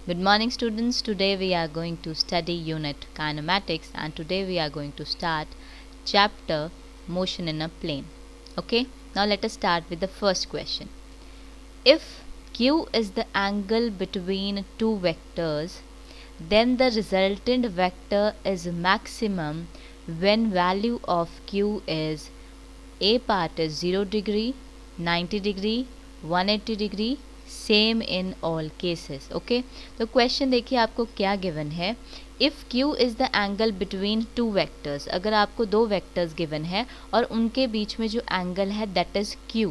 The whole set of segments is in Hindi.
Good morning students, today we are going to study unit kinematics and today we are going to start chapter motion in a plane. Okay, now let us start with the first question. If Q is the angle between two vectors, then the resultant vector is maximum when value of Q is A part is 0 degree, 90 degree, 180 degree, same in all cases. Okay, तो क्वेश्चन देखिए आपको क्या गिवन है. If Q is the angle between two vectors, अगर आपको दो वेक्टर्स गिवन है और उनके बीच में जो एंगल है that is Q,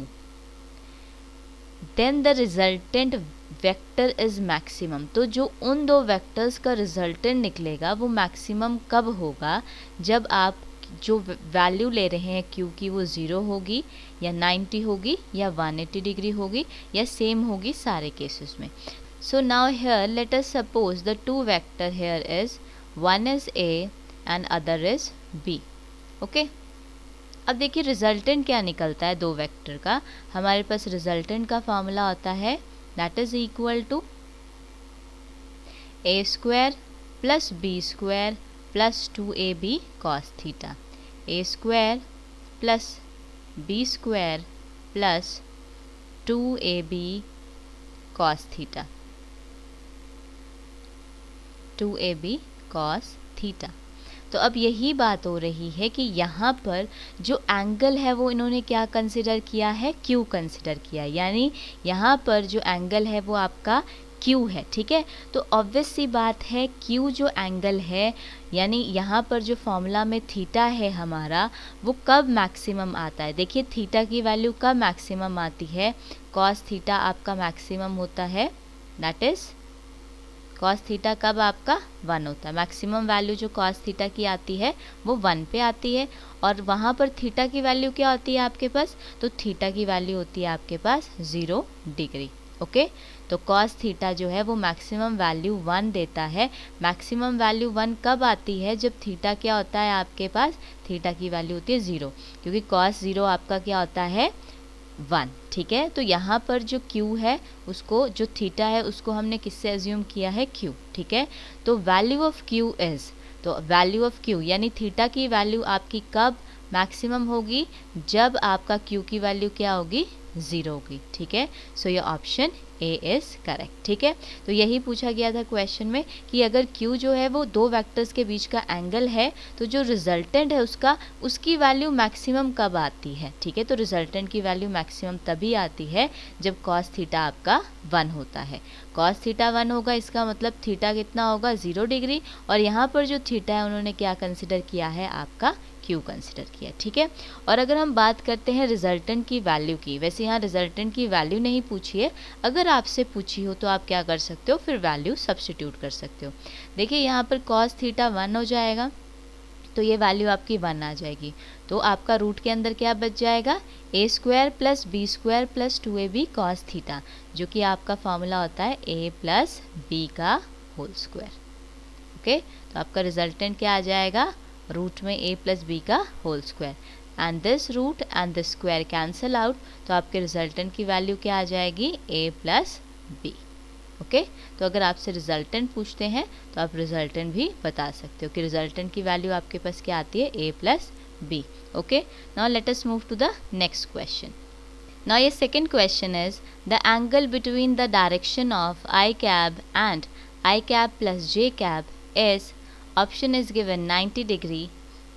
then the resultant vector is maximum. तो जो उन दो वेक्टर्स का रिजल्टेंट निकलेगा वो मैक्सिमम कब होगा, जब आप जो वैल्यू ले रहे हैं Q की वो 0 होगी या 90 होगी या 180 डिग्री होगी या सेम होगी सारे केसेस में. So now here let us suppose the two vector here is one is A and other is B. Okay, अब देखिए रिजल्टेंट क्या निकलता है दो वेक्टर का. हमारे पास रिजल्टेंट का फॉर्मूला होता है that is equal to A square plus B square plus 2AB cos theta. A square plus B square plus 2AB cos theta. 2AB cos theta. तो अब यही बात हो रही है कि यहाँ पर जो एंगल है वो इन्होंने क्या कंसिडर किया है, Q कंसिडर किया. यानी यहाँ पर जो एंगल है वो आपका Q है. ठीक है, तो ऑब्वियस सी बात है Q जो एंगल है, यानी यहाँ पर जो फॉर्मूला में थीटा है हमारा, वो कब मैक्सिमम आता है. देखिए थीटा की वैल्यू कब मैक्सिमम आती है, कॉस थीटा आपका मैक्सिमम होता है, दैट इज़ कॉस थीटा कब आपका 1 होता है. मैक्सिमम वैल्यू जो कॉस थीटा की आती है वो 1 पे आती है. और वहाँ पर थीटा की वैल्यू क्या होती है आपके पास, तो थीटा की वैल्यू होती है आपके पास 0 डिग्री. ओके, तो कॉस थीटा जो है वो मैक्सिमम वैल्यू 1 देता है. मैक्सिमम वैल्यू 1 कब आती है, जब थीटा क्या होता है आपके पास, थीटा की वैल्यू होती है 0, क्योंकि कॉस 0 आपका क्या होता है 1. ठीक है, तो यहाँ पर जो Q है उसको, जो थीटा है उसको हमने किससे एज्यूम किया है, Q. ठीक है, तो वैल्यू ऑफ Q इज़, तो वैल्यू ऑफ Q यानी थीटा की वैल्यू आपकी कब मैक्सिमम होगी, जब आपका Q की वैल्यू क्या होगी, 0 होगी. ठीक है, सो your option A is correct. ठीक है, तो यही पूछा गया था क्वेश्चन में कि अगर Q जो है वो दो वेक्टर्स के बीच का एंगल है, तो जो रिजल्टेंट है उसकी वैल्यू मैक्सिमम कब आती है. ठीक है, तो रिजल्टेंट की वैल्यू मैक्सिमम तभी आती है जब कॉस थीटा आपका 1 होता है. कॉस थीटा 1 होगा, इसका मतलब थीटा कितना होगा, 0 डिग्री. और यहाँ पर जो थीटा है उन्होंने क्या कंसिडर किया है, आपका Q कंसिडर किया. ठीक है, और अगर हम बात करते हैं रिजल्टेंट की वैल्यू की, वैसे यहाँ रिजल्टेंट की वैल्यू नहीं पूछी है, अगर आपसे पूछी हो तो आप क्या कर सकते हो, फिर वैल्यू सब्स्टिट्यूट कर सकते हो. देखिए यहाँ पर कॉस थीटा 1 हो जाएगा, तो ये वैल्यू आपकी 1 आ जाएगी. तो आपका रूट के अंदर क्या बच जाएगा, A square plus B square plus 2AB cos theta, जो कि आपका फॉर्मूला होता है A प्लस B का होल स्क्वायर. ओके, तो आपका रिजल्टेंट क्या आ जाएगा, रूट में A प्लस B का whole square. And this root and this square cancel out, तो आपके रिजल्टेंट की वैल्यू क्या आ जाएगी, A प्लस B. ओके, तो अगर आपसे रिजल्टेंट पूछते हैं तो आप रिजल्टेंट भी बता सकते हो कि रिजल्टेंट की वैल्यू आपके पास क्या आती है, A plus B. Okay, now let us move to the next question. Now ये second question is the angle between the direction of I cap and I cap plus J cap is, option is given 90 degree,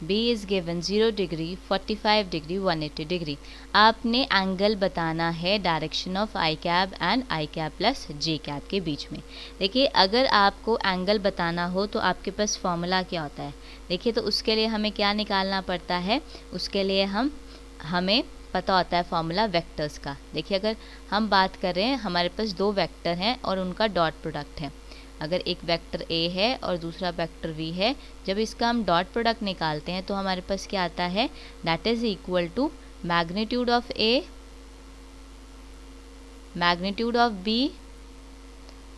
B is given 0 degree, 45 degree, 180 degree. आपने एंगल बताना है direction of I cap and I cap plus J cab के बीच में. देखिए अगर आपको एंगल बताना हो तो आपके पास फॉर्मूला क्या होता है. देखिए तो उसके लिए हमें क्या निकालना पड़ता है, उसके लिए हमें पता होता है फॉर्मूला वेक्टर्स का. देखिए अगर हम बात कर रहे हैं, हमारे पास दो वेक्टर हैं और उनका डॉट प्रोडक्ट है. अगर एक वेक्टर A है और दूसरा वेक्टर V है, जब इसका हम डॉट प्रोडक्ट निकालते हैं तो हमारे पास क्या आता है, that is equal to magnitude of A, magnitude of B,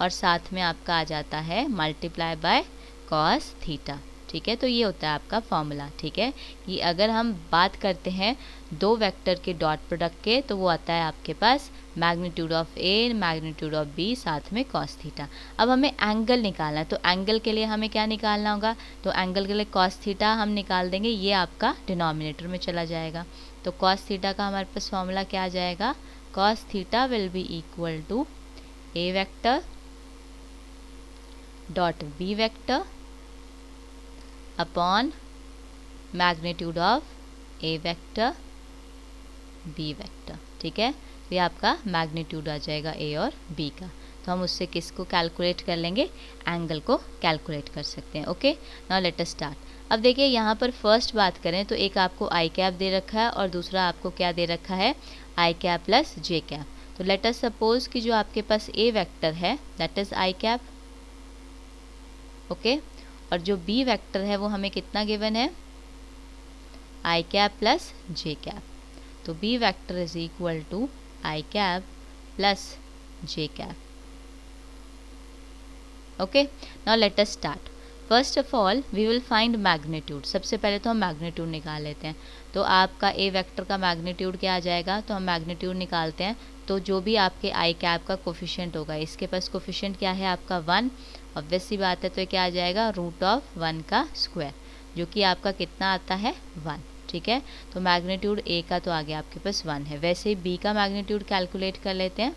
और साथ में आपका आ जाता है मल्टीप्लाई बाय कॉस थीटा. ठीक है, तो ये होता है आपका फॉर्मूला. ठीक है, कि अगर हम बात करते हैं दो वेक्टर के डॉट प्रोडक्ट के, तो वो आता है आपके पास magnitude of a, magnitude of b, साथ में कॉस थीटा। अब हमें एंगल निकालना है, तो एंगल के लिए हमें क्या निकालना होगा, तो एंगल के लिए कॉस थीटा हम निकाल देंगे, ये आपका डिनोमिनेटर में चला जाएगा। तो कॉस थीटा का हमारे पास फॉर्मूला क्या आ जाएगा, cos theta will be equal to A vector dot B vector upon magnitude of A vector B vector. ठीक है, तो ये आपका मैग्नीट्यूड आ जाएगा ए और बी का। तो हम उससे किसको कैलकुलेट कर लेंगे, एंगल को कैलकुलेट कर सकते हैं। Okay, now let us start. अब देखिए यहाँ पर फर्स्ट बात करें तो एक आपको आई कैप दे रखा है और दूसरा आपको क्या दे रखा है, I cap plus J cap. तो लेट अस सपोज कि जो आपके पास ए वेक्टर है that is I cap, okay, और जो बी वेक्टर है वो हमें कितना गिवन है, I cap plus J cap. तो B vector is equal to I cap plus J cap. Okay, now let us start. First of all we will find magnitude. सबसे पहले तो हम मैग्नीट्यूड निकाल लेते हैं। तो आपका ए वेक्टर का मैग्नीट्यूड क्या आ जाएगा, तो हम मैग्नीट्यूड निकालते हैं। तो जो भी आपके आई कैप का कोफिशिएंट होगा, इसके पास कोफिशिएंट क्या है आपका 1, ऑब्वियस सी बात है, तो क्या आ जाएगा रूट ऑफ 1 का स्क्वायर, जो कि आपका कितना आता है 1। ठीक है, तो मैग्नीट्यूड ए का तो आगे आपके पास 1 है। वैसे ही बी का मैग्नीट्यूड कैलकुलेट कर लेते हैं।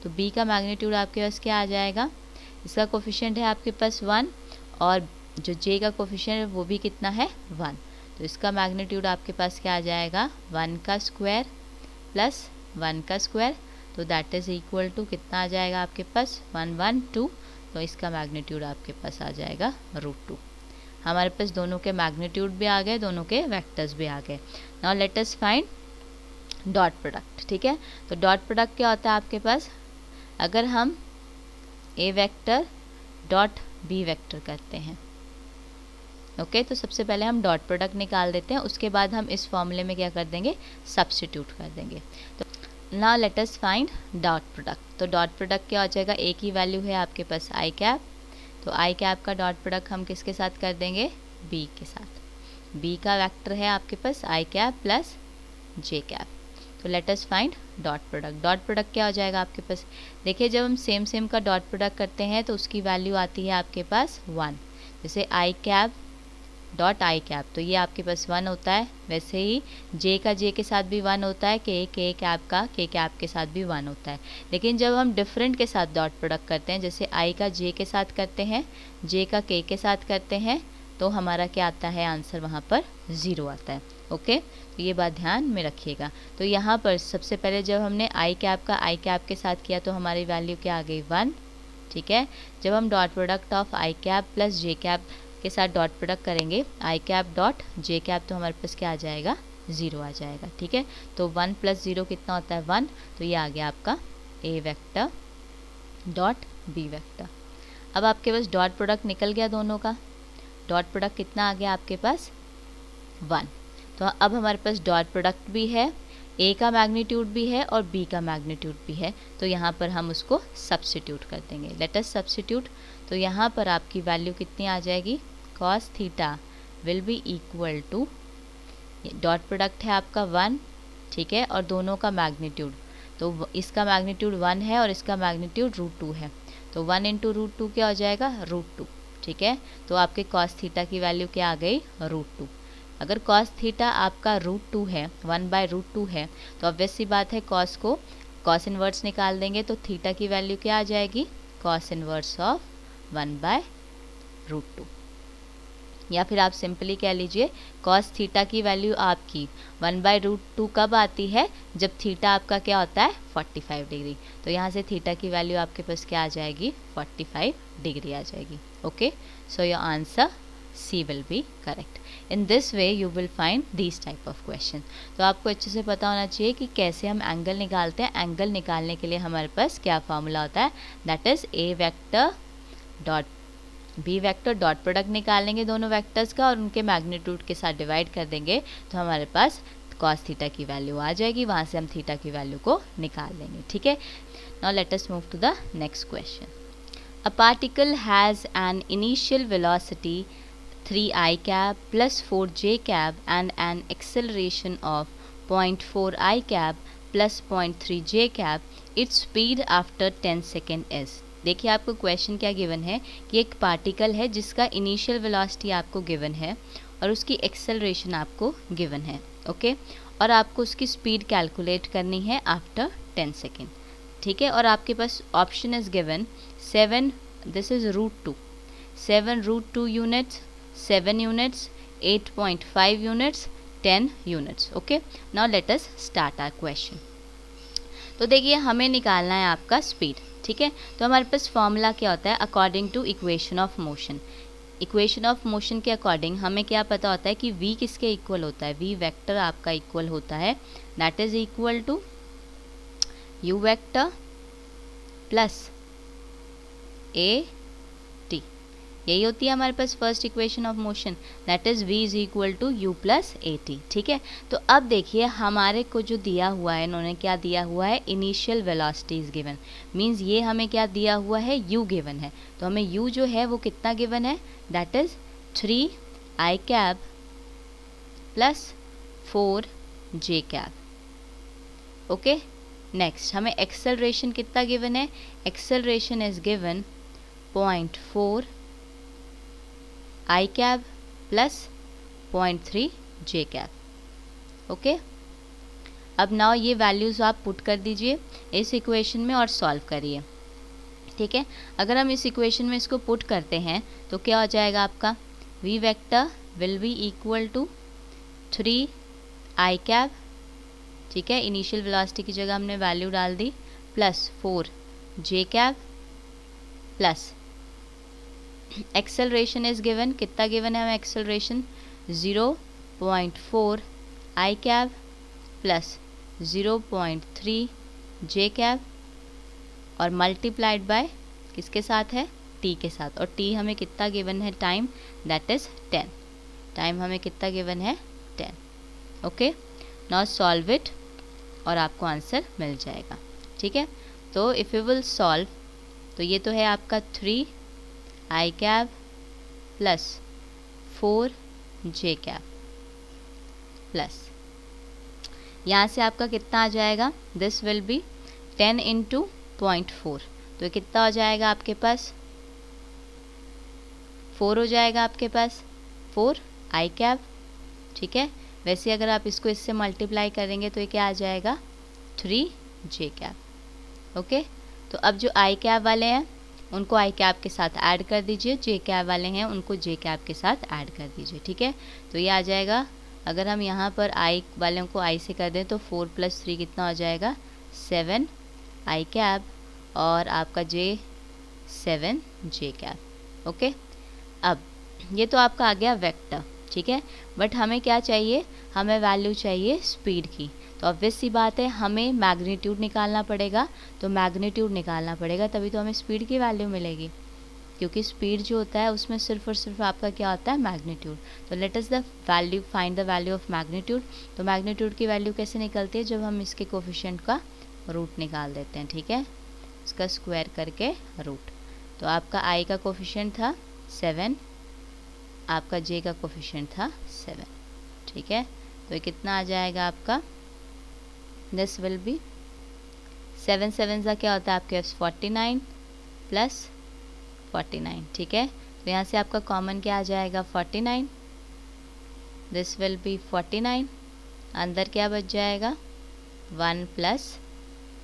तो बी का मैग्नीट्यूड आपके पास क्या आ जाएगा, इसका कोफिशिएंट है आपके पास 1 और जो जे का कोफिशिएंट है वो भी कितना है 1। तो इसका मैग्नीट्यूड आपके पास क्या आ जाएगा 1 का स्क्वायर प्लस 1 का स्क्वायर, तो दैट इज इक्वल टू कितना आ जाएगा आपके पास 112। तो इसका मैग्नीट्यूड आपके पास आ जाएगा √2। हमारे पास दोनों के मैग्नीट्यूड भी आ गए, दोनों के वेक्टर्स भी आ गए। Now let us find dot product. ठीक है, तो डॉट प्रोडक्ट क्या होता है आपके पास, अगर हम ए वेक्टर डॉट बी वेक्टर करते हैं, ओके, तो सबसे पहले हम डॉट प्रोडक्ट निकाल देते हैं, उसके बाद हम इस फॉर्मूले में क्या कर देंगे, सब्स्टिट्यूट कर देंगे। तो now let us find dot product. तो डॉट प्रोडक्ट क्या हो जाएगा, ए की वैल्यू है आपके पास आई कैप, तो आई कैप का डॉट प्रोडक्ट हम किसके साथ कर देंगे, बी के साथ। बी का वेक्टर है आपके पास आई कैप प्लस जे कैप। तो let us find dot product. Dot product क्या हो जाएगा आपके पास, देखिए जब हम सेम सेम का डॉट प्रोडक्ट करते हैं तो उसकी वैल्यू आती है आपके पास 1। जैसे आई कैप डॉट आई कैप, तो ये आपके पास 1 होता है। वैसे ही जे का जे के साथ भी 1 होता है, के कैप का के कैप के साथ भी 1 होता है। लेकिन जब हम डिफरेंट के साथ डॉट प्रोडक्ट करते हैं, जैसे आई का जे के साथ करते हैं, जे का के साथ करते हैं, तो हमारा क्या आता है आंसर, वहाँ पर 0 आता है। ओके, तो ये बात ध्यान में रखिएगा। तो यहाँ पर सबसे पहले जब हमने आई कैप का आई कैप के साथ किया तो हमारी वैल्यू क्या आ गई 1। ठीक है, जब हम dot product of I cap plus J cap के साथ डॉट प्रोडक्ट करेंगे, आई कैप डॉट जे कैप, तो हमारे पास क्या आ जाएगा 0 आ जाएगा। ठीक है, तो 1 + 0 कितना होता है 1, तो ये आ गया आपका ए वेक्टर डॉट बी वेक्टर। अब आपके पास डॉट प्रोडक्ट निकल गया दोनों का, डॉट प्रोडक्ट कितना आ गया आपके पास 1। तो अब हमारे पास डॉट प्रोडक्ट भी है, ए का मैग्नीट्यूड भी है और बी का मैग्नीट्यूड भी है, तो यहाँ पर हम उसको सब्स्टिट्यूट कर देंगे। Let us substitute. तो यहाँ पर आपकी वैल्यू कितनी आ जाएगी, cos theta will be equal to, dot product है आपका 1, ठीक है, और दोनों का मैग्नीट्यूड, तो इसका मैग्नीट्यूड 1 है और इसका मैग्नीट्यूड √2 है, तो 1 × √2 क्या हो जाएगा √2। ठीक है, तो आपके कॉस थीटा की वैल्यू क्या आ गई √2। अगर कॉस थीटा आपका √2 है, 1/√2 है, तो ऑब्वियस सी बात है कॉस को कॉस इनवर्स निकाल देंगे, तो थीटा की वैल्यू क्या आ जाएगी, कॉस इनवर्स ऑफ 1/√2। या फिर आप सिंपली कह लीजिए कॉस थीटा की वैल्यू आपकी 1/√2 कब आती है, जब थीटा आपका क्या होता है 45 डिग्री। तो यहाँ से थीटा की वैल्यू आपके पास क्या आ जाएगी 45 डिग्री आ जाएगी। Okay, so your answer C will be correct. In this way you will find this type of question. तो आपको अच्छे से पता होना चाहिए कि कैसे हम एंगल निकालते हैं। एंगल निकालने के लिए हमारे पास क्या फार्मूला होता है, that is A vector dot B vector dot product निकालेंगे दोनों वेक्टर्स का और उनके मैग्नीट्यूड के साथ डिवाइड कर देंगे, तो हमारे पास कॉस थीटा की वैल्यू आ जाएगी, वहाँ से हम थीटा की वैल्यू को निकाल लेंगे। ठीक है, now let us move to the next question. A particle has an initial velocity 3i cap plus 4j cap and an acceleration of 0.4i cap plus 0.3 j cap, its speed after 10 second is। देखिए आपको क्वेश्चन क्या गिवन है कि एक पार्टिकल है जिसका इनिशियल वेलोसिटी आपको गिवन है और उसकी एक्सेलरेशन आपको गिवन है, ओके, और आपको उसकी स्पीड कैलकुलेट करनी है आफ्टर 10 सेकेंड, ठीक है। और आपके पास option is given 7, this is √2, 7√2 units, 7 units, 8.5 units, 10 units, okay. Now let us start our question. तो देखिए हमें निकालना है आपका स्पीड, ठीक है। तो हमारे पास फॉर्मूला क्या होता है, according to equation of motion. Equation of motion के अकॉर्डिंग हमें क्या पता होता है कि v किसके इक्वल होता है, v वेक्टर आपका इक्वल होता है, that is equal to u vector plus a t। यही होती है हमारे पास first equation of motion, that is v is equal to u plus a t, ठीक है। तो अब देखिए हमारे को जो दिया हुआ है, इन्होंने क्या दिया हुआ है, initial velocity is given, means ये हमें क्या दिया हुआ है, u गिवन है। तो हमें u जो है वो कितना गिवन है, that is 3 i cap plus 4 j cab, okay. Next हमें एक्सेलरेशन कितना गिवन है, acceleration is given 0.4 i cap plus 0.3 j cab, okay. अब नाउ ये वैल्यूज़ आप पुट कर दीजिए इस इक्वेशन में और सॉल्व करिए, ठीक है। अगर हम इस इक्वेशन में इसको पुट करते हैं तो क्या हो जाएगा आपका, v vector will be equal to 3 i cap, ठीक है, इनिशियल वेलोसिटी की जगह हमने वैल्यू डाल दी, plus 4 j cap plus acceleration is given, कितना गिवन है हमें acceleration, 0.4 i cap plus 0.3 j cap और मल्टीप्लाइड बाय किसके साथ है, t के साथ, और t हमें कितना गिवन है टाइम, दैट इज 10, टाइम हमें कितना गिवन है 10, ओके। नाउ सॉल्व इट और आपको आंसर मिल जाएगा, ठीक है। तो इफ़ यू विल सॉल्व, तो ये तो है आपका 3 i cap plus 4 j cap plus, यहाँ से आपका कितना आ जाएगा, दिस विल बी 10 इंटू 0.4, तो कितना हो जाएगा आपके पास, 4 हो जाएगा आपके पास, 4 i कैब, ठीक है। वैसे अगर आप इसको इससे मल्टीप्लाई करेंगे तो ये क्या आ जाएगा, 3 j कैब, ओके। तो अब जो i कैब वाले हैं उनको i कैब के साथ ऐड कर दीजिए, j कैब वाले हैं उनको j कैब के साथ ऐड कर दीजिए, ठीक है। तो ये आ जाएगा, अगर हम यहाँ पर i वालों को i से कर दें तो 4 + 3 कितना हो जाएगा, 7 i कैब और आपका 7 j कैब, ओके। अब ये तो आपका आ गया वेक्टर, ठीक है, बट हमें क्या चाहिए, हमें वैल्यू चाहिए स्पीड की। तो ऑब्वियस सी बात है हमें मैग्नीट्यूड निकालना पड़ेगा, तो मैग्नीट्यूड निकालना पड़ेगा तभी तो हमें स्पीड की वैल्यू मिलेगी, क्योंकि स्पीड जो होता है उसमें सिर्फ और सिर्फ आपका क्या होता है, मैग्नीट्यूड। तो let us the value, find the value of magnitude. तो मैग्नीट्यूड की वैल्यू कैसे निकलती है, जब हम इसके कोफिशिएंट का रूट निकाल देते हैं, ठीक है, इसका स्क्वायर करके रूट। तो आपका i का कोफिशिएंट था 7, आपका j का कोफिशिएंट था 7, ठीक है। तो ये कितना आ जाएगा आपका, दिस विल बी 7 7 का क्या होता है आपके पास 49 प्लस 49, ठीक है। तो यहाँ से आपका कॉमन क्या आ जाएगा 49, दिस विल बी 49, अंदर क्या बच जाएगा 1 +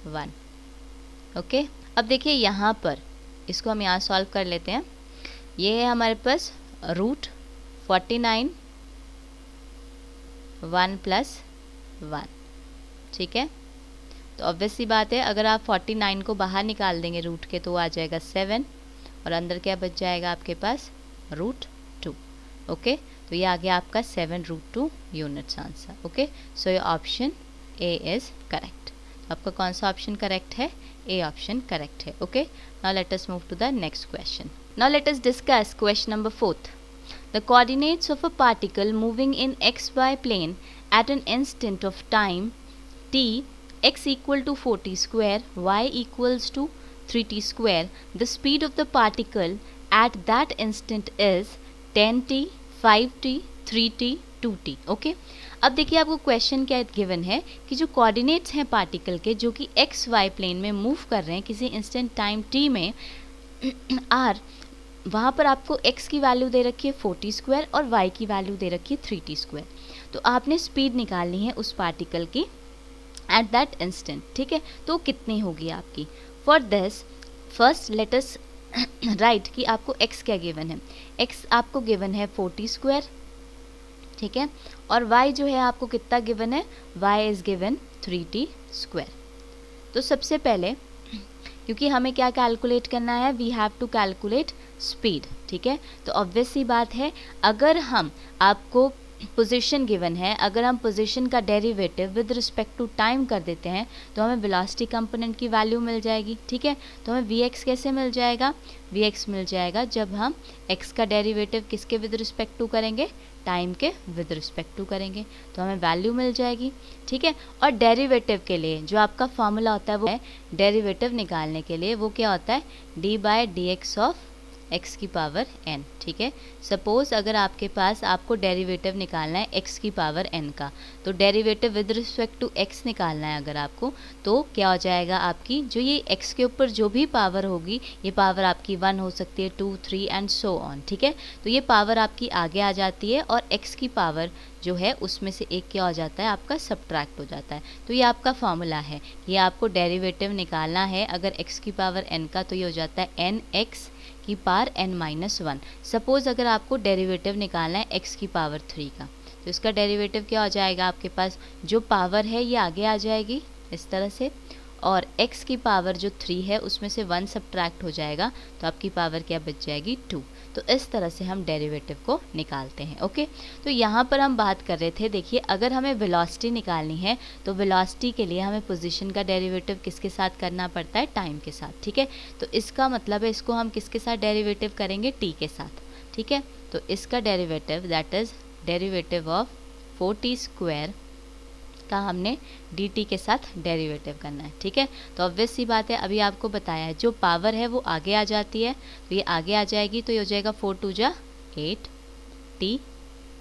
1, ओके। अब देखिए यहाँ पर इसको हम यहाँ सॉल्व कर लेते हैं, ये है हमारे पास √49 1 + 1, ठीक है। तो ऑब्वियस सी बात है अगर आप 49 को बाहर निकाल देंगे रूट के तो आ जाएगा 7 और अंदर क्या बच जाएगा आपके पास √2, ओके। तो ये आ गया आपका 7√2 units answer, okay. So your option A is correct. आपका कौन सा ऑप्शन करेक्ट है, ए ऑप्शन करेक्ट है, okay. Now let us move to the next question. Now let us discuss question number 4th. The coordinates of a particle moving in xy plane at an instant of time t, x equal to 4t square, y equals to 3t square. The speed of the particle at that instant is 10t, 5t, 3t, 2t. Okay. अब देखिए आपको क्वेश्चन क्या गिवन है कि जो कोऑर्डिनेट्स हैं पार्टिकल के जो कि एक्स वाई प्लेन में मूव कर रहे हैं किसी इंस्टेंट टाइम टी में आर, वहाँ पर आपको x की वैल्यू दे रखी है 4t स्क्वायर और y की वैल्यू दे रखी है 3t स्क्वायर। तो आपने स्पीड निकालनी है उस पार्टिकल की एट दैट इंस्टेंट, ठीक है। तो कितनी होगी आपकी? For this first let us right कि आपको x क्या गिवन है। x आपको गिवन है 4t स्क्वायर, ठीक है, और y जो है आपको कितना गिवन है, y is given 3t square. तो सबसे पहले क्योंकि हमें क्या कैलकुलेट करना है, we have to calculate speed, ठीक है। तो ऑब्वियस सी बात है, अगर हम आपको पोजीशन गिवन है, अगर हम पोजीशन का derivative with respect to time कर देते हैं तो हमें वेलोसिटी कंपोनेंट की वैल्यू मिल जाएगी, ठीक है। तो हमें vx कैसे मिल जाएगा, vx मिल जाएगा जब हम x का डेरिवेटिव किसके विद रिस्पेक्ट टू करेंगे, टाइम के विद रिस्पेक्ट टू करेंगे, तो हमें वैल्यू मिल जाएगी, ठीक है। और डेरिवेटिव के लिए जो आपका फॉर्मूला होता है वो है, डेरिवेटिव निकालने के लिए वो क्या होता है, d/dx ऑफ x की पावर n, ठीक है। सपोज अगर आपके पास आपको डेरिवेटिव निकालना है x की पावर n का, तो derivative with respect to x निकालना है अगर आपको, तो क्या हो जाएगा आपकी जो ये x के ऊपर जो भी पावर होगी, ये पावर आपकी 1 हो सकती है, 2, 3 एंड सो ऑन, ठीक है। तो ये पावर आपकी आगे आ जाती है और x की पावर जो है उसमें से एक क्या हो जाता है, आपका सब्ट्रैक्ट हो जाता है। तो ये आपका फॉर्मूला है, ये आपको डेरिवेटिव निकालना है अगर x की पावर n का, तो ये हो जाता है nx की पावर n-1। सपोज अगर आपको डेरिवेटिव निकालना है x की पावर 3 का, तो इसका डेरिवेटिव क्या हो जाएगा, आपके पास जो पावर है ये आगे आ जाएगी इस तरह से, और x की पावर जो 3 है उसमें से 1 सब्ट्रैक्ट हो जाएगा, तो आपकी पावर क्या बच जाएगी, 2। तो इस तरह से हम डेरिवेटिव को निकालते हैं, ओके। तो यहाँ पर हम बात कर रहे थे, देखिए अगर हमें वेलोसिटी निकालनी है तो वेलोसिटी के लिए हमें पोजीशन का डेरिवेटिव किसके साथ करना पड़ता है, टाइम के साथ, ठीक है। तो इसका मतलब है इसको हम किसके साथ डेरिवेटिव करेंगे, t के साथ, ठीक है। तो इसका derivative that is derivative of 4t square का हमने dt के साथ डेरिवेटिव करना है, ठीक है। तो ऑब्वियस सी बात है, अभी आपको बताया है जो पावर है वो आगे आ जाती है, तो ये आगे आ जाएगी, तो ये हो जाएगा 4 2 जा 8t,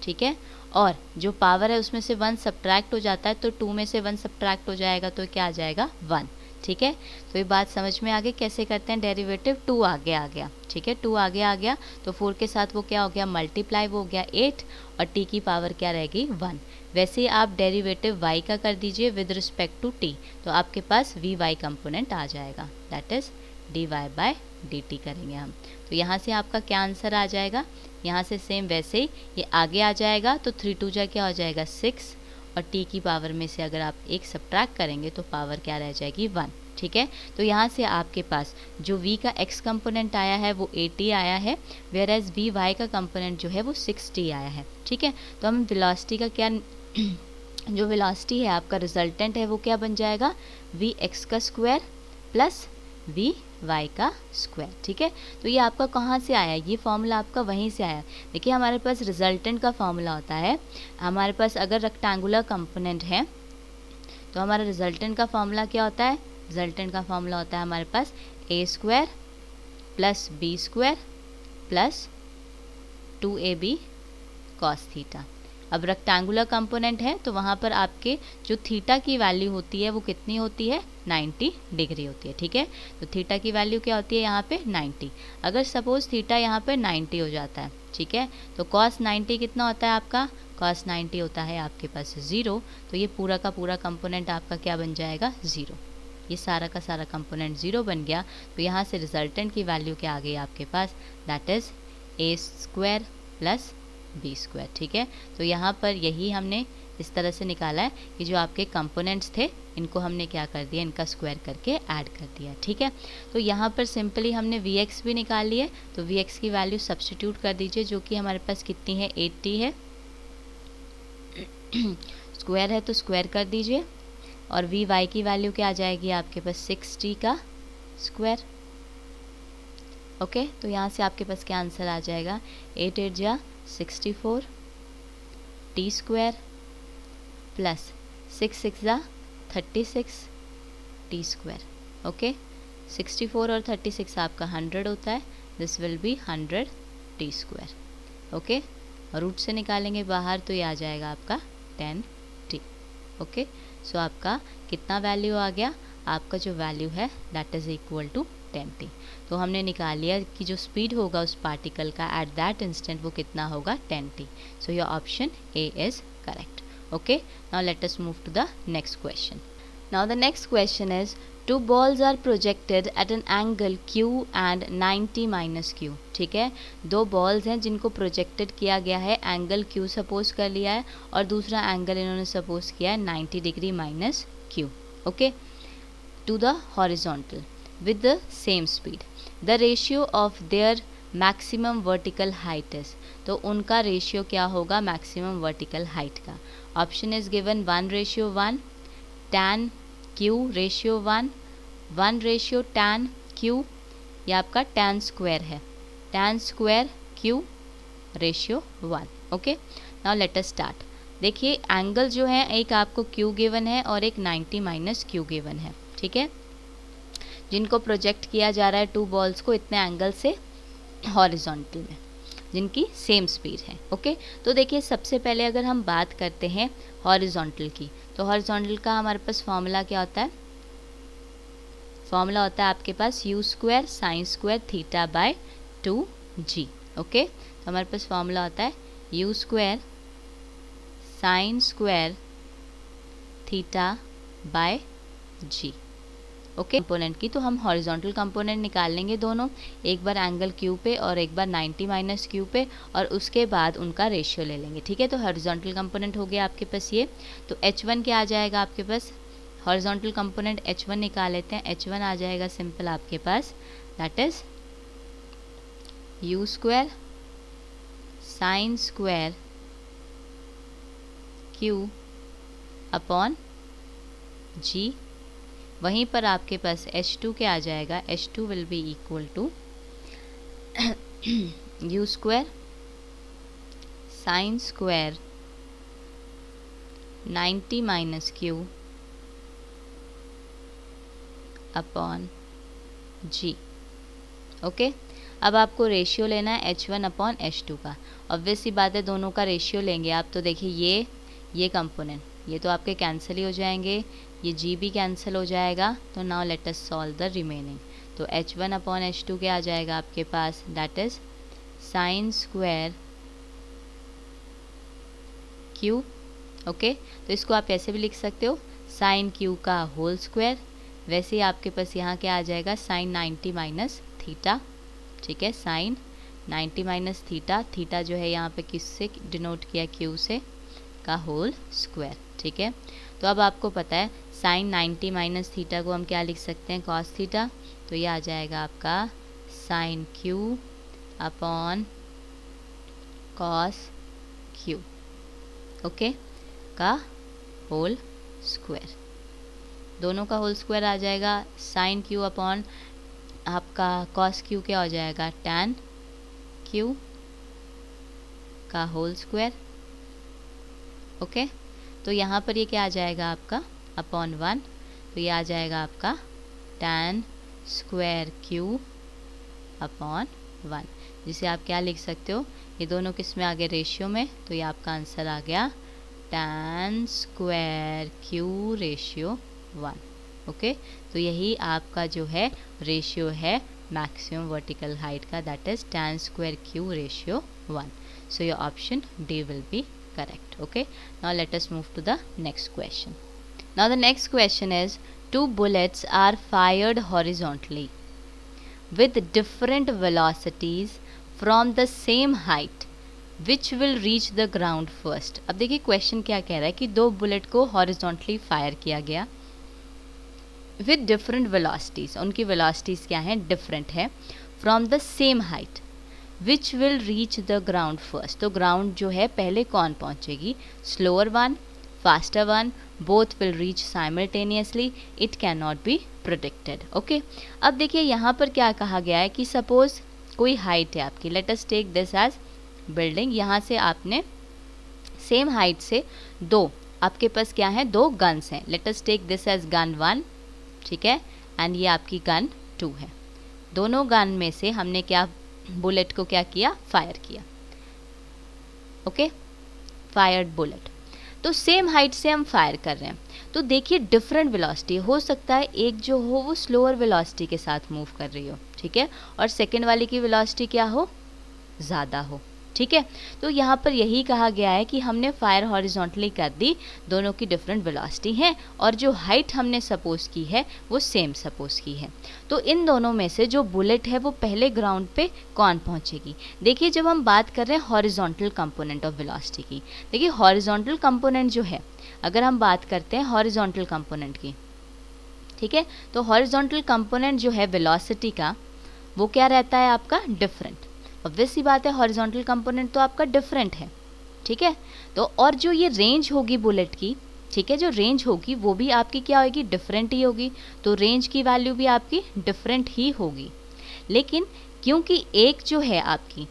ठीक है। और जो पावर है उसमें से 1 सब्ट्रैक्ट हो जाता है, तो 2 में से 1 सब्ट्रैक्ट हो जाएगा, तो क्या आ जाएगा 1, ठीक है। तो ये बात समझ में आ गई कैसे करते हैं डेरिवेटिव, 2 आगे आ गया, ठीक है, 2 आगे आ गया, तो 4 के साथ वो क्या हो गया, मल्टीप्लाई, वो हो गया 8, और t की पावर क्या रहेगी 1। वैसे ही आप डेरिवेटिव y का कर दीजिए विद रिस्पेक्ट टू t, तो आपके पास vy कंपोनेंट आ जाएगा, दैट इज dy/dt करेंगे हम। तो यहाँ से आपका क्या आंसर आ जाएगा, यहाँ से सेम वैसे ही ये आगे आ जाएगा, तो 3 2 जा क्या हो जाएगा 6, और t की पावर में से अगर आप 1 सब्ट्रैक्ट करेंगे तो पावर क्या रह जाएगी 1, ठीक है। तो यहाँ से आपके पास जो v का x कंपोनेंट आया है वो 80 आया है, वेयर एज vy का कंपोनेंट जो है वो 60 आया है, ठीक है। तो हम वेलोसिटी का क्या जो वेलोसिटी है आपका रिजल्टेंट है वो क्या बन जाएगा, vx का स्क्वायर प्लस vy का स्क्वायर, ठीक है। तो ये आपका कहाँ से आया, ये फॉर्मूला आपका वहीं से आया। देखिए हमारे पास रिजल्टेंट का फॉर्मूला होता है, हमारे पास अगर रेक्टेंगुलर कंपोनेंट है तो हमारा रिजल्टेंट का फॉर्मूला क्या होता है, रिजल्टेंट का फॉर्मूला होता है हमारे पास a square plus b square plus 2ab cos theta. अब रेक्टेंगुलर कंपोनेंट है तो वहाँ पर आपके जो थीटा की वैल्यू होती है वो कितनी होती है, 90 डिग्री होती है, ठीक है। तो थीटा की वैल्यू क्या होती है यहाँ पे 90। अगर सपोज थीटा यहाँ पे 90 हो जाता है, ठीक है, तो cos 90 कितना होता है आपका, cos 90 होता है आपके पास 0, तो ये पूरा का पूरा कंपोनेंट आपका क्या बन जाएगा 0, ये सारा का सारा कंपोनेंट 0 बन गया। तो यहाँ से रिजल्टेंट की वैल्यू क्या आ गई आपके पास, that is a square plus b square, ठीक है। तो यहाँ पर यही हमने इस तरह से निकाला है कि जो आपके कंपोनेंट्स थे इनको हमने क्या कर दिया, इनका स्क्वायर करके ऐड कर दिया, ठीक है। तो यहाँ पर सिंपली हमने vx भी निकाल लिया, तो vx की वैल्यू सब्स्टिट्यूट कर दीजिए, जो कि हमारे पास कितनी है 80 है, स्क्वायर है तो स्क्वायर कर दीजिए, और vy की वैल्यू क्या आ जाएगी आपके पास 60 का स्क्वायर, ओके। तो यहाँ से आपके पास क्या आंसर आ जाएगा, 8 8 जा 64 t स्क्वायर प्लस 6 6 जा 36 t स्क्वायर, ओके। 64 और 36 आपका 100 होता है, this will be 100 t square, okay. Root से निकालेंगे बाहर तो ये आ जाएगा आपका 10t। ओके, सो आपका कितना वैल्यू आ गया, आपका जो वैल्यू है that is equal to 10t। तो हमने निकाल लिया कि जो स्पीड होगा उस पार्टिकल का एट दैट इंस्टेंट वो कितना होगा, 10t। So your option A is correct. Okay, now let us move to the next question. Now the next question is, two balls are projected at an angle Q and 90 minus Q। ठीक है, दो बॉल्स हैं जिनको प्रोजेक्टेड किया गया है, एंगल Q सपोज कर लिया है और दूसरा एंगल इन्होंने सपोज किया है 90 degree minus Q। Okay, to the horizontal with the same speed, the ratio of their maximum vertical height is. तो उनका रेशियो क्या होगा मैक्सिमम वर्टिकल हाइट का। Option is given 1:1, tan Q ratio 1 ratio tan Q, या आपका tan स्क्वायर है, tan square Q ratio 1। Okay, now let us start. देखिए एंगल जो है एक आपको Q गिवन है और एक 90 माइनस Q गिवन है। ठीक है, जिनको प्रोजेक्ट किया जा रहा है टू बॉल्स को इतने एंगल से हॉरिजॉन्टल में, जिनकी सेम स्पीड है। ओके, तो देखिए सबसे पहले अगर हम बात करते हैं हॉरिजॉन्टल की, तो हॉरिजॉन्टल का हमारे पास फॉर्मूला क्या होता है, फॉर्मूला होता है आपके पास u² sin square theta by 2g। Okay, तो हमारे पास फॉर्मूला होता है u² sin square theta by g। Okay, component की तो हम हॉरिजॉन्टल कंपोनेंट निकाल लेंगे दोनों, एक बार एंगल Q पे और एक बार 90 माइनस Q पे, और उसके बाद उनका रेशियो ले लेंगे। ठीक है, तो हॉरिजॉन्टल कंपोनेंट हो गया आपके पास ये। तो H1 क्या आ जाएगा आपके पास, हॉरिजॉन्टल कंपोनेंट H1 निकाल लेते हैं। H1 आ जाएगा सिंपल आपके पास, that is u² sin square Q upon g। वहीं पर आपके पास H2 क्या आ जाएगा, H2 will be equal to u² sin square 90 minus Q upon g। Okay, अब आपको रेशियो लेना है H1 अपॉन H2 का। ऑब्वियसली बात है दोनों का रेशियो लेंगे आप, तो देखिए ये कंपोनेंट ये तो आपके कैंसिल ही हो जाएंगे, ये g भी कैंसिल हो जाएगा। तो now let us solve the remaining. तो H1 अपॉन H2 क्या आ जाएगा आपके पास, that is sine square Q। Okay, तो इसको आप ऐसे भी लिख सकते हो साइन Q का होल स्क्वायर। वैसे ही आपके पास यहाँ क्या आ जाएगा, साइन 90 माइनस थीटा। ठीक है, साइन 90 माइनस थीटा, थीटा जो है यहाँ पे किससे डिनोट किया, Q से, का होल स्क्वायर। ठीक है, तो अब आपको पता है साइन 90 माइनस थीटा को हम क्या लिख सकते हैं, कॉस थीटा। तो ये आ जाएगा आपका sine Q upon cos Q। Okay, का होल स्क्वायर, दोनों का होल स्क्वायर आ जाएगा। साइन Q अपॉन आपका कॉस Q क्या हो जाएगा, tan Q का होल स्क्वायर। ओके, तो यहाँ पर ये क्या आ जाएगा आपका अपॉन 1, तो ये आ जाएगा आपका tan स्क्वायर Q अपॉन 1, जिसे आप क्या लिख सकते हो, ये दोनों किस में आ गए, रेशियो में। तो ये आपका आंसर आ गया tan square Q ratio 1। Okay, तो यही आपका जो है रेशियो है मैक्सिमम वर्टिकल हाइट का, that is tan square Q ratio 1। So your option D will be correct। Okay, now let us move to the next question. Now the next question is, two bullets are fired horizontally with different velocities from the same height, which will reach the ground first। अब देखिए क्वेश्चन क्या कह रहा है कि दो बुलेट को हॉरिजॉन्टली फायर किया गया विद डिफरेंट वेलोसिटीज, उनकी वेलोसिटीज क्या है, डिफरेंट है, from the same height, which will reach the ground first. तो ग्राउंड जो है पहले कौन पहुंचेगी, slower one, faster one, both will reach simultaneously, it can not be predicted. Okay, अब देखिए यहाँ पर क्या कहा गया है कि सपोज कोई हाइट है आपकी, let us take this as building, यहाँ से आपने सेम हाइट से दो, आपके पास क्या है, दो गन्स हैं, let us take this as gun 1, ठीक है, एंड ये आपकी गन 2 है। दोनों गन में से हमने क्या बुलेट को क्या किया, फायर किया। Okay, fired bullet. तो सेम हाइट से हम फायर कर रहे हैं, तो देखिए डिफरेंट वेलोसिटी, हो सकता है एक जो हो वो स्लोअर वेलोसिटी के साथ मूव कर रही हो, ठीक है, और सेकेंड वाले की वेलोसिटी क्या हो, ज़्यादा हो, ठीक है। तो यहाँ पर यही कहा गया है कि हमने फायर हॉरिजॉन्टली कर दी, दोनों की डिफरेंट वेलोसिटी है और जो हाइट हमने सपोज की है वो सेम सपोज की है। तो इन दोनों में से जो बुलेट है वो पहले ग्राउंड पे कौन पहुँचेगी। देखिए जब हम बात कर रहे हैं हॉरिजॉन्टल कंपोनेंट ऑफ वेलोसिटी की, देखिए हॉरिजॉन्टल कंपोनेंट जो है, अगर हम बात करते हैं हॉरिजॉन्टल कंपोनेंट की, ठीक है, तो हॉरिजॉन्टल कंपोनेंट जो है वेलोसिटी का वो क्या रहता है आपका, डिफरेंट। ऑब्वियस सी बात है, हॉरिजॉन्टल कंपोनेंट तो आपका डिफरेंट है, ठीक है। तो और जो ये रेंज होगी बुलेट की, ठीक है, जो रेंज होगी वो भी आपकी क्या होगी, डिफरेंट ही होगी, तो रेंज की वैल्यू भी आपकी डिफरेंट ही होगी। लेकिन क्योंकि एक जो है आपकी,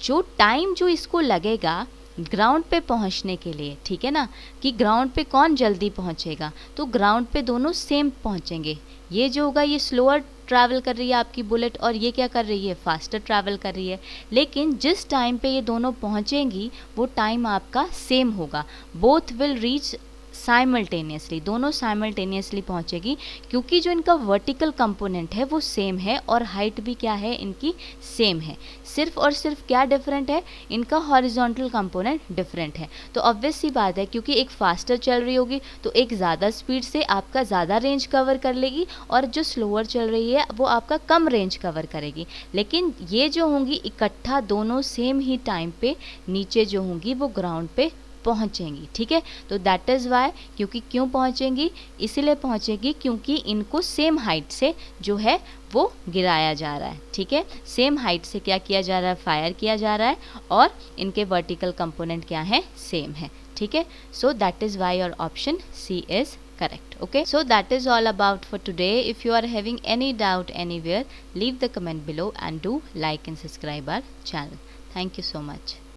जो टाइम जो इसको लगेगा ग्राउंड पे पहुंचने के लिए, ठीक है ना, कि ग्राउंड पे कौन जल्दी पहुंचेगा, तो ग्राउंड पे दोनों सेम पहुंचेंगे। ये जो होगा ये स्लोअर ट्रैवल कर रही है आपकी बुलेट और ये क्या कर रही है, फास्टर ट्रैवल कर रही है, लेकिन जिस टाइम पे ये दोनों पहुंचेंगी वो टाइम आपका सेम होगा। बोथ विल रीच साइमल्टेनियसली, दोनों साइमल्टेनियसली पहुंचेगी, क्योंकि जो इनका वर्टिकल कंपोनेंट है वो सेम है और हाइट भी क्या है इनकी, सेम है। सिर्फ और सिर्फ क्या डिफरेंट है, इनका हॉरिजॉन्टल कंपोनेंट डिफरेंट है। तो ऑब्वियस सी बात है, क्योंकि एक फास्टर चल रही होगी तो एक ज़्यादा स्पीड से आपका ज़्यादा रेंज कवर कर लेगी और जो स्लोअर चल रही है वो आपका कम रेंज कवर करेगी। लेकिन ये जो होंगी इकट्ठा दोनों सेम ही टाइम पे नीचे जो होंगी वो ग्राउंड पे पहुंचेंगी, ठीक है। तो दैट इज़ वाई, क्योंकि क्यों पहुंचेंगी, इसीलिए पहुंचेंगी क्योंकि इनको सेम हाइट से जो है वो गिराया जा रहा है, ठीक है, सेम हाइट से क्या किया जा रहा है, फायर किया जा रहा है और इनके वर्टिकल कंपोनेंट क्या है, सेम है, ठीक है। So that is why your option C is correct. Okay, so that is all about for today. If you are having any doubt anywhere, leave the comment below and do like and subscribe our channel. Thank you so much.